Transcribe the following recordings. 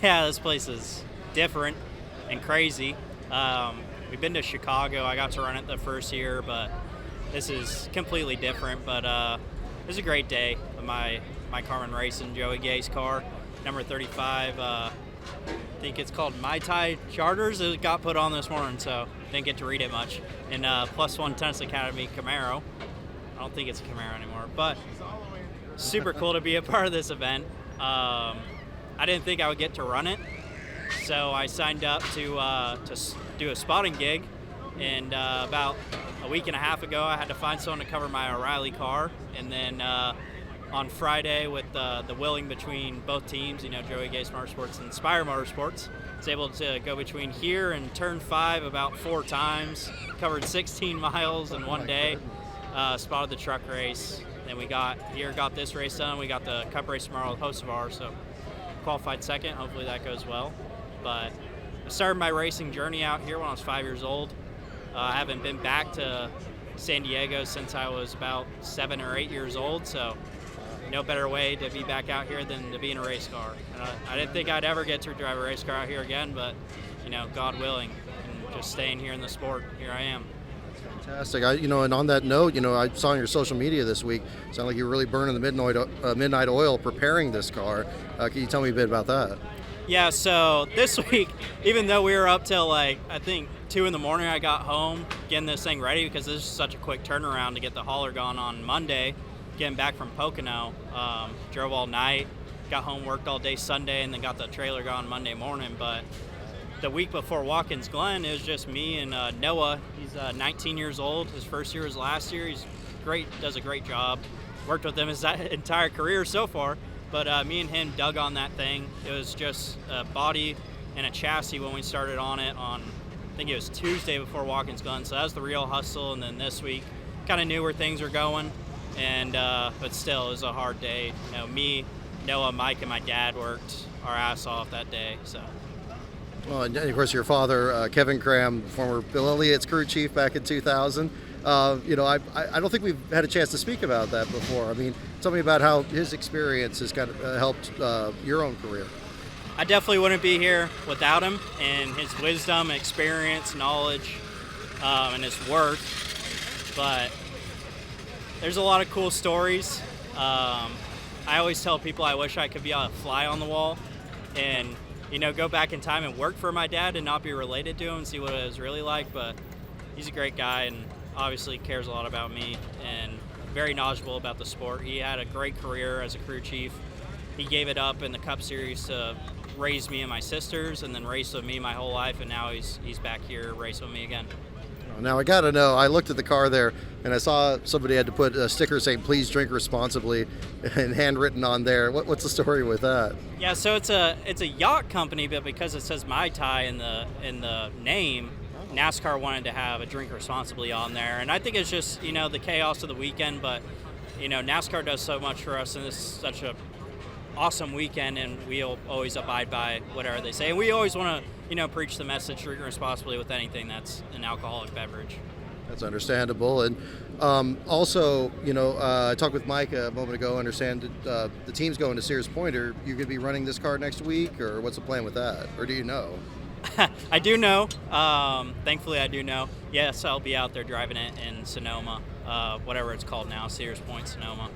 Yeah, this place is different and crazy. We've been to Chicago. I got to run it the first year, but this is completely different. But it was a great day. My Carmen racing Joey Gay's car, number 35. I think it's called Mai Tai Charters. It got put on this morning, so didn't get to read it much. And Plus One Tennis Academy Camaro. I don't think it's a Camaro anymore, but super cool to be a part of this event. I didn't think I would get to run it, so I signed up to do a spotting gig, and about a week and a half ago I had to find someone to cover my O'Reilly car, and then on Friday with the willing between both teams, Joey Gay Motorsports and Spire Motorsports, I was able to go between here and Turn 5 about 4 times, covered 16 miles in one day, spotted the truck race. Then we got this race done. We got the Cup race tomorrow with Hocevar, so qualified second. Hopefully that goes well. But I started my racing journey out here when I was 5 years old. I haven't been back to San Diego since I was about 7 or 8 years old, so no better way to be back out here than to be in a race car. I didn't think I'd ever get to drive a race car out here again, but God willing, and just staying here in the sport, here I am. Fantastic. And on that note, I saw on your social media this week, sound like you were really burning the midnight oil preparing this car. Can you tell me a bit about that? Yeah, so this week, even though we were up till I think 2 in the morning, I got home getting this thing ready because this is such a quick turnaround to get the hauler gone on Monday, getting back from Pocono. Drove all night, got home, worked all day Sunday, and then got the trailer gone Monday morning. But the week before Watkins Glen, it was just me and Noah. He's 19 years old. His first year was last year. He's great, does a great job. Worked with him his entire career so far. But me and him dug on that thing. It was just a body and a chassis when we started on it on, I think it was Tuesday before Watkins Glen. So that was the real hustle. And then this week, kind of knew where things were going. And but still, it was a hard day. Me, Noah, Mike, and my dad worked our ass off that day. So. Well, and of course, your father, Kevin Cram, former Bill Elliott's crew chief back in 2000. I don't think we've had a chance to speak about that before. I mean, tell me about how his experience has kind of helped your own career. I definitely wouldn't be here without him and his wisdom, experience, knowledge, and his work. But there's a lot of cool stories. I always tell people I wish I could be a fly on the wall and go back in time and work for my dad and not be related to him and see what it was really like. But he's a great guy and obviously cares a lot about me and very knowledgeable about the sport. He had a great career as a crew chief. He gave it up in the Cup Series to raise me and my sisters and then race with me my whole life, and now he's back here racing with me again. Now, I got to know, I looked at the car there, and I saw somebody had to put a sticker saying, "Please drink responsibly," and handwritten on there. What's the story with that? Yeah, so it's a yacht company, but because it says Mai Tai in the name, NASCAR wanted to have a drink responsibly on there. And I think it's just, the chaos of the weekend, but, NASCAR does so much for us, and this is such a awesome weekend, and we'll always abide by whatever they say. And we always want to, preach the message, drink responsibly with anything that's an alcoholic beverage. That's understandable. And also, I talked with Mike a moment ago, understand the team's going to Sears Point. Are you going to be running this car next week, or what's the plan with that? Or do you know? I do know. Thankfully, I do know. Yes, I'll be out there driving it in Sonoma, whatever it's called now, Sears Point, Sonoma.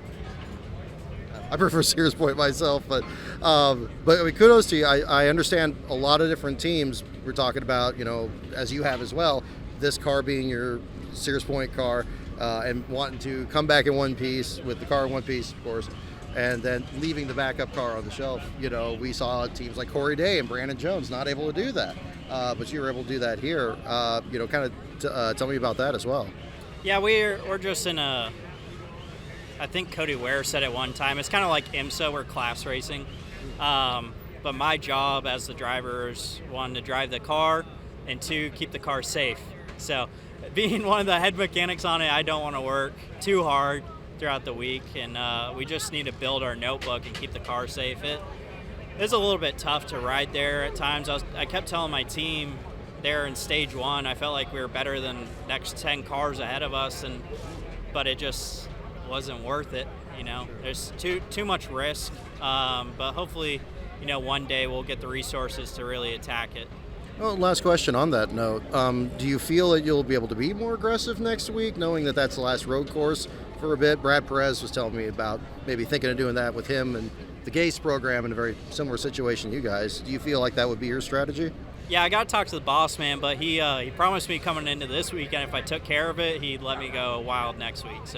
I prefer Sears Point myself, but I mean, kudos to you. I understand a lot of different teams we're talking about, as you have as well, this car being your Sears Point car, and wanting to come back in one piece with the car in one piece, of course, and then leaving the backup car on the shelf. We saw teams like Corey Day and Brandon Jones not able to do that, but you were able to do that here. Tell me about that as well. Yeah, we're just in a, I think Cody Ware said it one time, it's kind of like IMSA, we're class racing. But my job as the driver is, 1, to drive the car, and 2, keep the car safe. So being one of the head mechanics on it, I don't want to work too hard throughout the week, and we just need to build our notebook and keep the car safe. It's a little bit tough to ride there at times. I kept telling my team there in stage 1, I felt like we were better than next 10 cars ahead of us, but it just wasn't worth it. There's too much risk, but hopefully one day we'll get the resources to really attack it. Well, last question on that note. Do you feel that you'll be able to be more aggressive next week, knowing that that's the last road course for a bit? Brad Perez was telling me about maybe thinking of doing that with him and the Gase program in a very similar situation to you guys. Do you feel like that would be your strategy? Yeah, I got to talk to the boss man, but he promised me coming into this weekend if I took care of it, he'd let me go wild next week. So